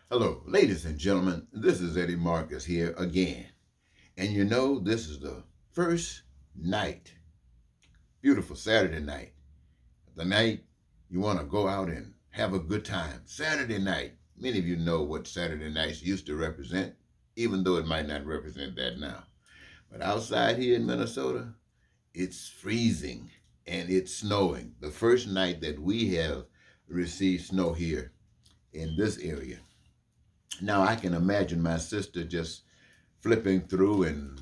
Hello, ladies and gentlemen. This is Eddie Marcus here again. And you know, this is the first night, beautiful Saturday night, the night you want to go out and have a good time. Saturday night. Many of you know what Saturday nights used to represent, even though it might not represent that now. But outside here in Minnesota, it's freezing and it's snowing. The first night that we have received snow here in this area. Now I can imagine my sister just flipping through and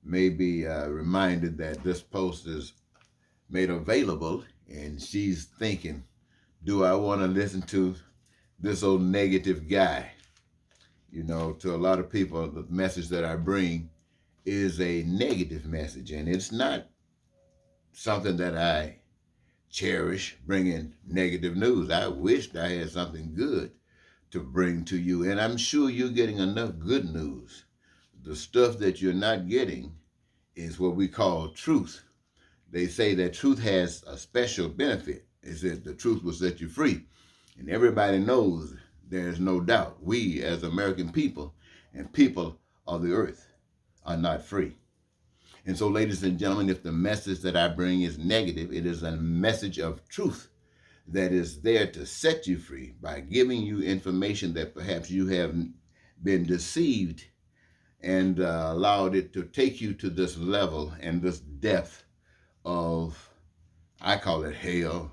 maybe reminded that this post is made available, and she's thinking, do I want to listen to this old negative guy? You know, to a lot of people, the message that I bring is a negative message, and it's not something that I cherish, bringing negative news. I wished I had something good to bring to you, and I'm sure you're getting enough good news. The stuff that you're not getting is what we call truth. They say that truth has a special benefit. They said the truth will set you free. And everybody knows there's no doubt we as American people and people of the earth are not free. And so, ladies and gentlemen, if the message that I bring is negative, it is a message of truth that is there to set you free by giving you information that perhaps you have been deceived and allowed it to take you to this level and this depth of, I call it hell.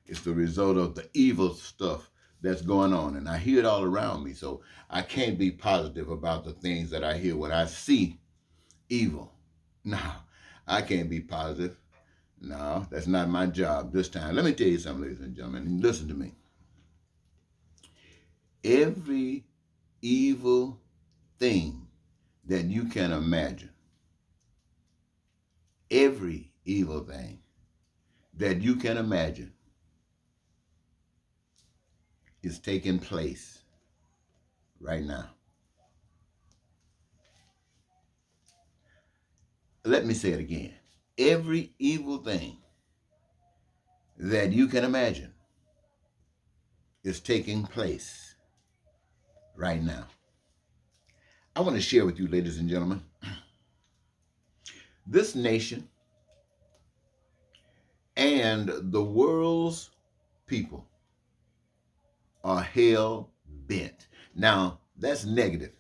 It's the result of the evil stuff that's going on. And I hear it all around me. So I can't be positive about the things that I hear when I see evil. No, I can't be positive. No, that's not my job this time. Let me tell you something, ladies and gentlemen. Listen to me. Every evil thing that you can imagine, every evil thing that you can imagine is taking place right now. Let me say it again. Every evil thing that you can imagine is taking place right now. I want to share with you, ladies and gentlemen, this nation and the world's people are hell bent. Now, that's negative.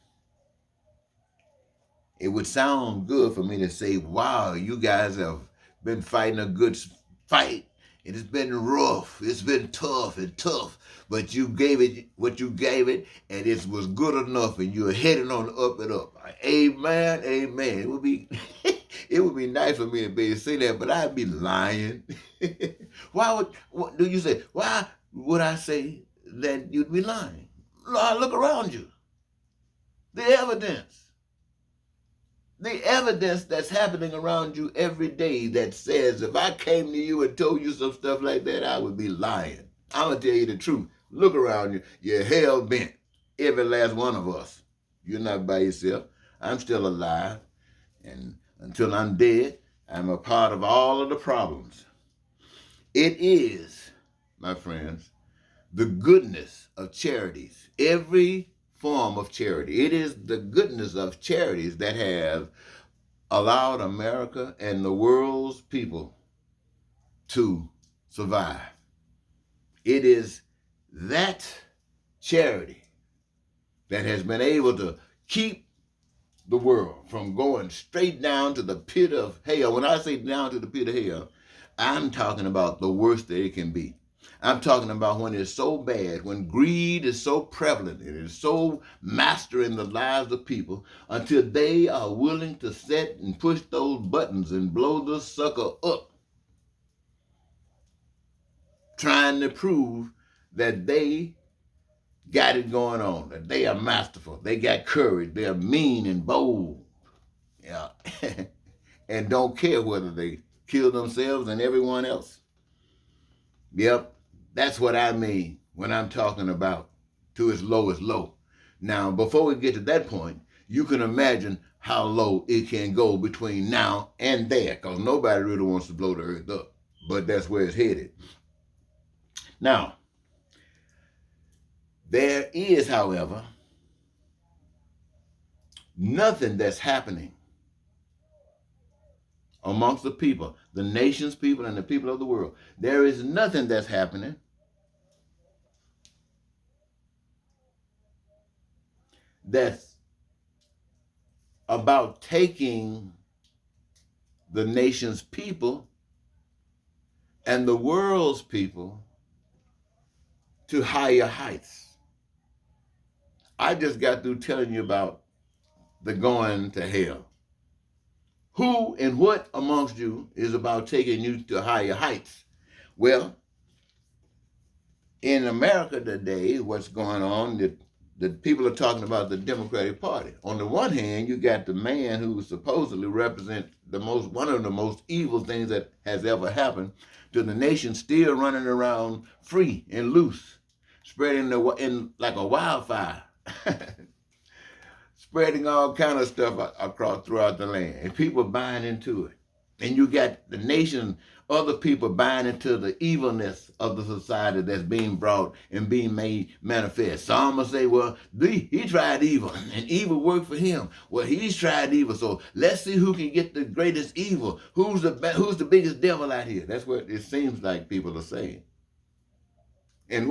It would sound good for me to say, wow, you guys have been fighting a good fight. It has been rough. It's been tough and tough. But you gave it what you gave it, and it was good enough, and you're heading on up and up. Amen, amen. It would be nice for me to be able to say that, but I'd be lying. What do you say? Why would I say that you'd be lying? Look around you. The evidence. The evidence that's happening around you every day that says if I came to you and told you some stuff like that, I would be lying. I'm going to tell you the truth. Look around you. You're hell bent. Every last one of us. You're not by yourself. I'm still alive. And until I'm dead, I'm a part of all of the problems. It is, my friends, the goodness of charities. Every form of charity. It is the goodness of charities that have allowed America and the world's people to survive. It is that charity that has been able to keep the world from going straight down to the pit of hell. When I say down to the pit of hell, I'm talking about the worst that it can be. I'm talking about when it's so bad, when greed is so prevalent, it is so mastering the lives of people until they are willing to set and push those buttons and blow the sucker up, trying to prove that they got it going on, that they are masterful, they got courage, they're mean and bold, yeah, and don't care whether they kill themselves and everyone else. Yep, that's what I mean when I'm talking about to its lowest low. Now, before we get to that point, you can imagine how low it can go between now and there, because nobody really wants to blow the earth up, but that's where it's headed. Now, There is, however, nothing that's happening amongst the people, the nation's people and the people of the world. There is nothing that's happening that's about taking the nation's people and the world's people to higher heights. I just got through telling you about the going to hell. Who and what amongst you is about taking you to higher heights? Well, in America today, what's going on, the people are talking about the Democratic Party. On the one hand, you got the man who supposedly represents one of the most evil things that has ever happened to the nation, still running around free and loose, spreading in like a wildfire, spreading all kind of stuff across throughout the land, and people buying into it. And you got the nation, other people buying into the evilness of the society that's being brought and being made manifest. Some will say, well, he tried evil and evil worked for him. Well, he's tried evil, so let's see who can get the greatest evil. Who's the biggest devil out here? That's what it seems like people are saying. And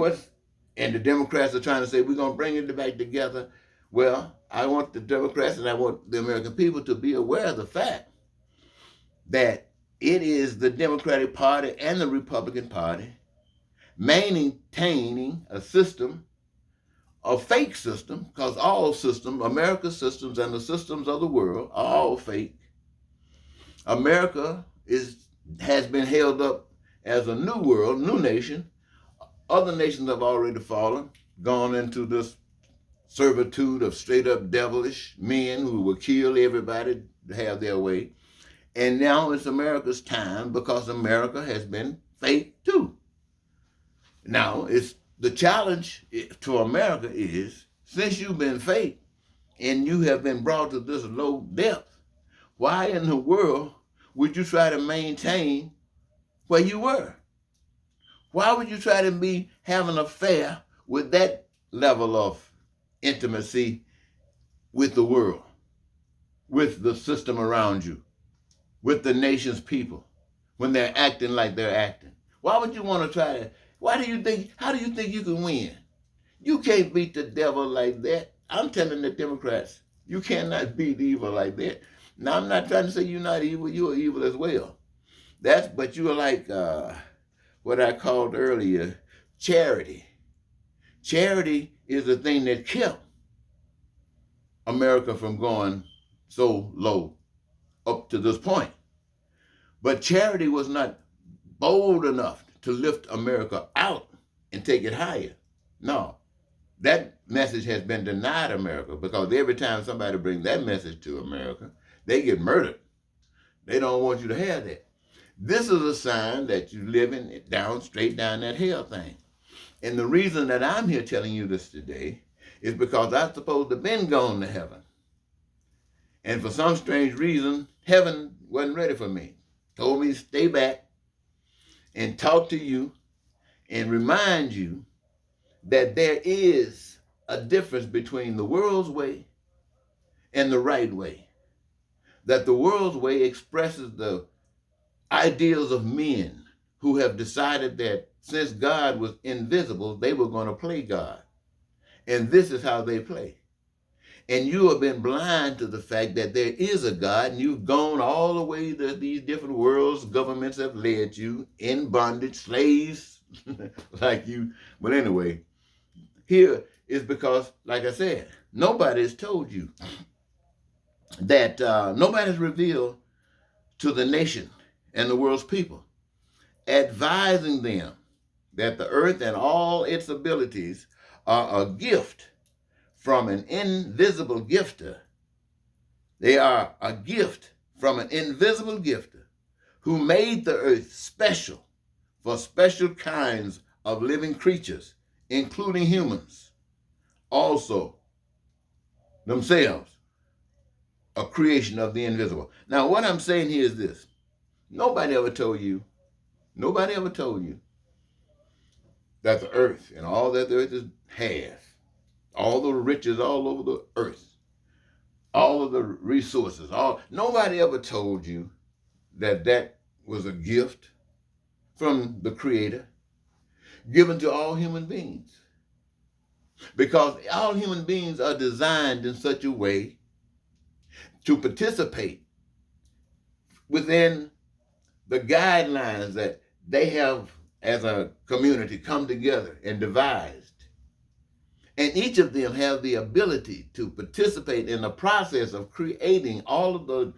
the Democrats are trying to say, we're going to bring it back together. Well, I want the Democrats and I want the American people to be aware of the fact that it is the Democratic Party and the Republican Party maintaining a system, a fake system, because all systems, America's systems and the systems of the world are all fake. America has been held up as a new world, new nation. Other nations have already fallen, gone into this servitude of straight up devilish men who will kill everybody to have their way. And now it's America's time because America has been fake too. Now, it's the challenge to America is, since you've been fake and you have been brought to this low depth, why in the world would you try to maintain where you were? Why would you try to have an affair with that level of intimacy with the world, with the system around you, with the nation's people, when they're acting like they're acting? Why would you want to try to, how do you think you can win? You can't beat the devil like that. I'm telling the Democrats, you cannot beat evil like that. Now, I'm not trying to say you're not evil, you are evil as well. But you are like what I called earlier, charity. Charity is the thing that kept America from going so low up to this point. But charity was not bold enough to lift America out and take it higher. No, that message has been denied America, because every time somebody brings that message to America, they get murdered. They don't want you to have that. This is a sign that you're living straight down that hell thing. And the reason that I'm here telling you this today is because I'm supposed to have been gone to heaven. And for some strange reason, heaven wasn't ready for me. Told me to stay back and talk to you and remind you that there is a difference between the world's way and the right way. That the world's way expresses the ideals of men who have decided that since God was invisible, they were going to play God. And this is how they play. And you have been blind to the fact that there is a God, and you've gone all the way to these different worlds. Governments have led you in bondage, slaves like you. But anyway, here is because, like I said, nobody has told you that nobody has revealed to the nation and the world's people, advising them that the earth and all its abilities are a gift from an invisible gifter. They are a gift from an invisible gifter who made the earth special for special kinds of living creatures, including humans. Also, themselves, a creation of the invisible. Now, what I'm saying here is this. Nobody ever told you that the earth and all that the earth has, all the riches all over the earth, all of the resources, nobody ever told you that that was a gift from the Creator given to all human beings. Because all human beings are designed in such a way to participate within the guidelines that they have as a community come together and devised. And each of them have the ability to participate in the process of creating all of the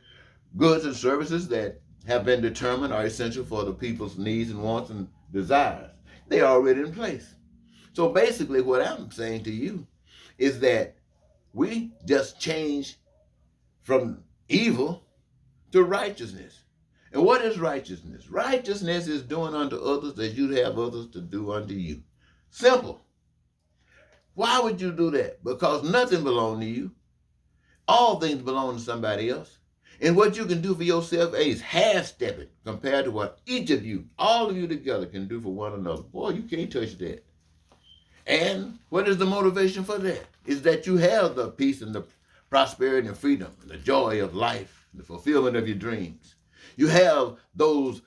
goods and services that have been determined are essential for the people's needs and wants and desires. They are already in place. So basically what I'm saying to you is that we just change from evil to righteousness. And what is righteousness? Righteousness is doing unto others as you'd have others to do unto you. Simple. Why would you do that? Because nothing belongs to you. All things belong to somebody else. And what you can do for yourself is half-stepping compared to what each of you, all of you together, can do for one another. Boy, you can't touch that. And what is the motivation for that? Is that you have the peace and the prosperity and freedom, and the joy of life, the fulfillment of your dreams. You have those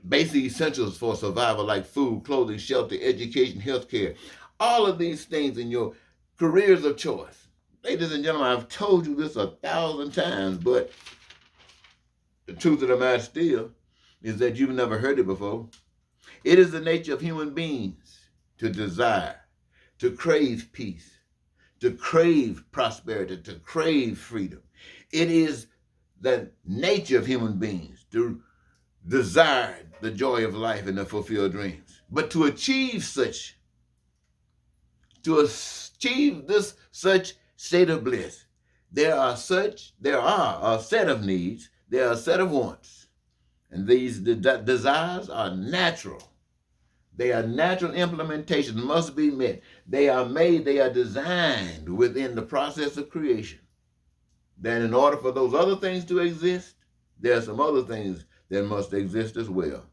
basic essentials for survival like food, clothing, shelter, education, health care. All of these things in your careers of choice. Ladies and gentlemen, I've told you this 1,000 times, but the truth of the matter still is that you've never heard it before. It is the nature of human beings to desire, to crave peace, to crave prosperity, to crave freedom. It is the nature of human beings to desire the joy of life and the fulfilled dreams. But to achieve this such state of bliss, there are a set of needs, there are a set of wants. And these desires are natural. They are natural implementations, must be met. They are made, they are designed within the process of creation. Then in order for those other things to exist, there are some other things that must exist as well.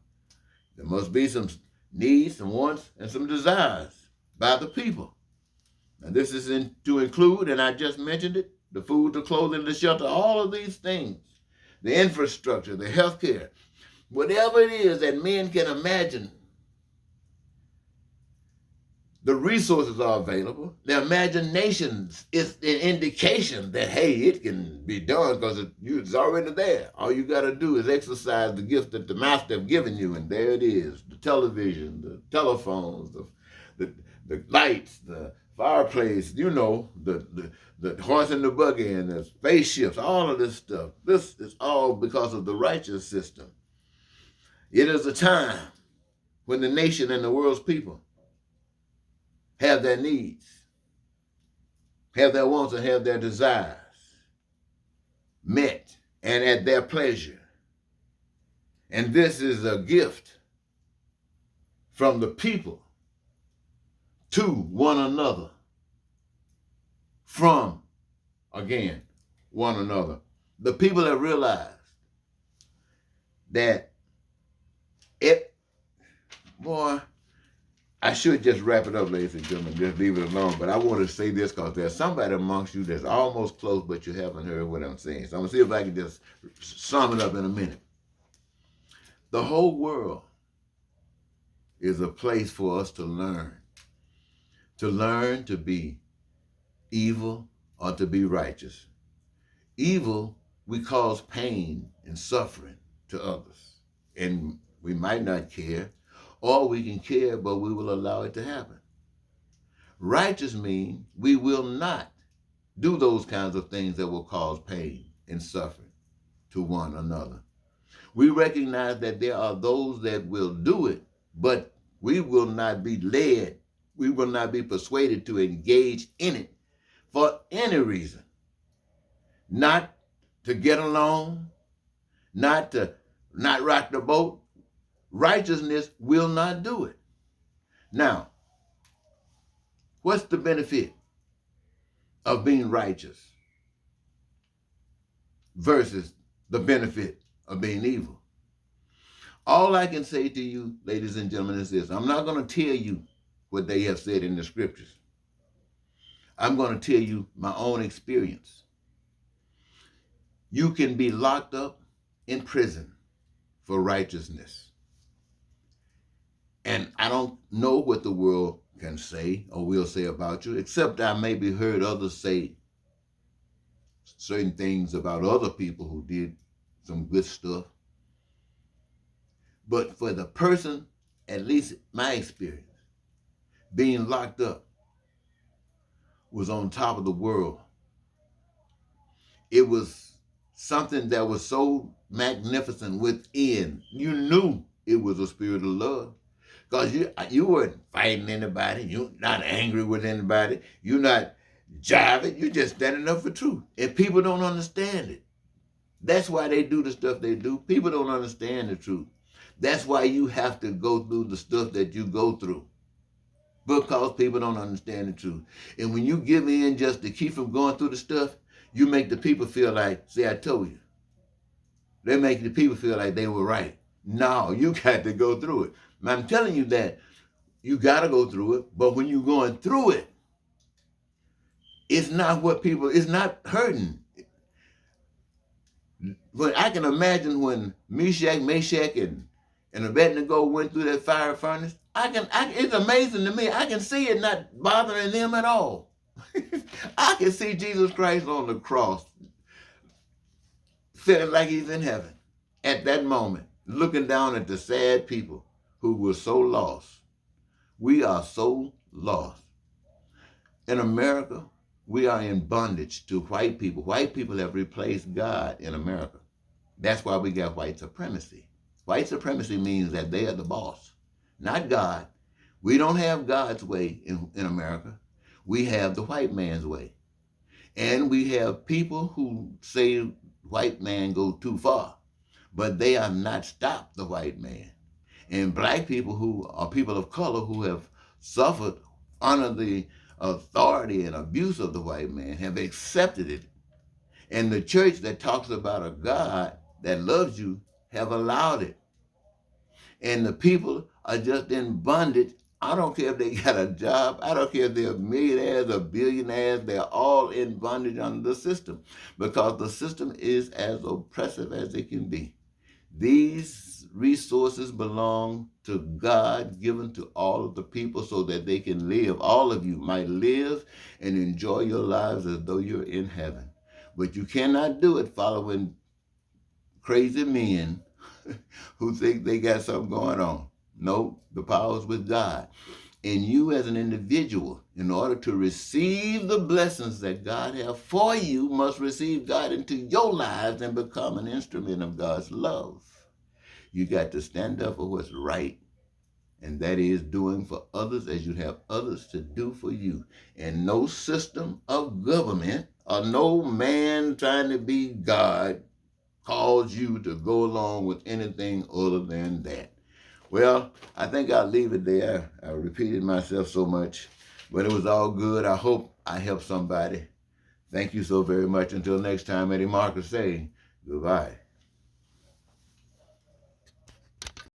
There must be some needs, some wants, and some desires by the people. And this is to include, and I just mentioned it, the food, the clothing, the shelter, all of these things, the infrastructure, the healthcare, whatever it is that men can imagine. The resources are available. The imagination is an indication that, hey, it can be done because it's already there. All you got to do is exercise the gift that the master have given you, and there it is. The television, the telephones, the lights, the fireplace, the horse and the buggy and the spaceships, all of this stuff. This is all because of the righteous system. It is a time when the nation and the world's people have their needs, have their wants, and have their desires met and at their pleasure. And this is a gift from the people to one another, from, again, one another. The people have realized that I should just wrap it up, ladies and gentlemen, just leave it alone. But I want to say this because there's somebody amongst you that's almost close, but you haven't heard what I'm saying. So I'm going to see if I can just sum it up in a minute. The whole world is a place for us to learn to be evil or to be righteous. Evil, we cause pain and suffering to others, and we might not care. Or we can care, but we will allow it to happen. Righteous means we will not do those kinds of things that will cause pain and suffering to one another. We recognize that there are those that will do it, but we will not be led, we will not be persuaded to engage in it for any reason. Not to get along, not rock the boat. Righteousness will not do it. Now, what's the benefit of being righteous versus the benefit of being evil? All I can say to you, ladies and gentlemen, is this. I'm not going to tell you what they have said in the scriptures. I'm going to tell you my own experience. You can be locked up in prison for righteousness. And I don't know what the world can say or will say about you, except I maybe heard others say certain things about other people who did some good stuff. But for the person, at least my experience, being locked up was on top of the world. It was something that was so magnificent within. You knew it was a spirit of love. Because you weren't fighting anybody. You're not angry with anybody. You're not jiving. You're just standing up for truth. And people don't understand it. That's why they do the stuff they do. People don't understand the truth. That's why you have to go through the stuff that you go through. Because people don't understand the truth. And when you give in just to keep from going through the stuff, you make the people feel like, see, I told you. They make the people feel like they were right. No, you got to go through it. I'm telling you that you got to go through it, but when you're going through it, it's not hurting. But I can imagine when Meshach, and Abednego went through that fire furnace, it's amazing to me. I can see it not bothering them at all. I can see Jesus Christ on the cross, feeling like he's in heaven at that moment, looking down at the sad people who were so lost. We are so lost. In America, we are in bondage to white people. White people have replaced God in America. That's why we got white supremacy. White supremacy means that they are the boss, not God. We don't have God's way in America. We have the white man's way. And we have people who say white man go too far, but they have not stopped the white man. And black people who are people of color who have suffered under the authority and abuse of the white man have accepted it. And the church that talks about a God that loves you have allowed it. And the people are just in bondage. I don't care if they got a job. I don't care if they're millionaires or billionaires. They're all in bondage under the system because the system is as oppressive as it can be. These resources belong to God, given to all of the people so that they can live. All of you might live and enjoy your lives as though you're in heaven. But you cannot do it following crazy men who think they got something going on. No, the power is with God. And you as an individual, in order to receive the blessings that God has for you, must receive God into your lives and become an instrument of God's love. You got to stand up for what's right, and that is doing for others as you have others to do for you. And no system of government or no man trying to be God calls you to go along with anything other than that. Well, I think I'll leave it there. I repeated myself so much, but it was all good. I hope I helped somebody. Thank you so very much. Until next time, Eddie Marcus saying goodbye.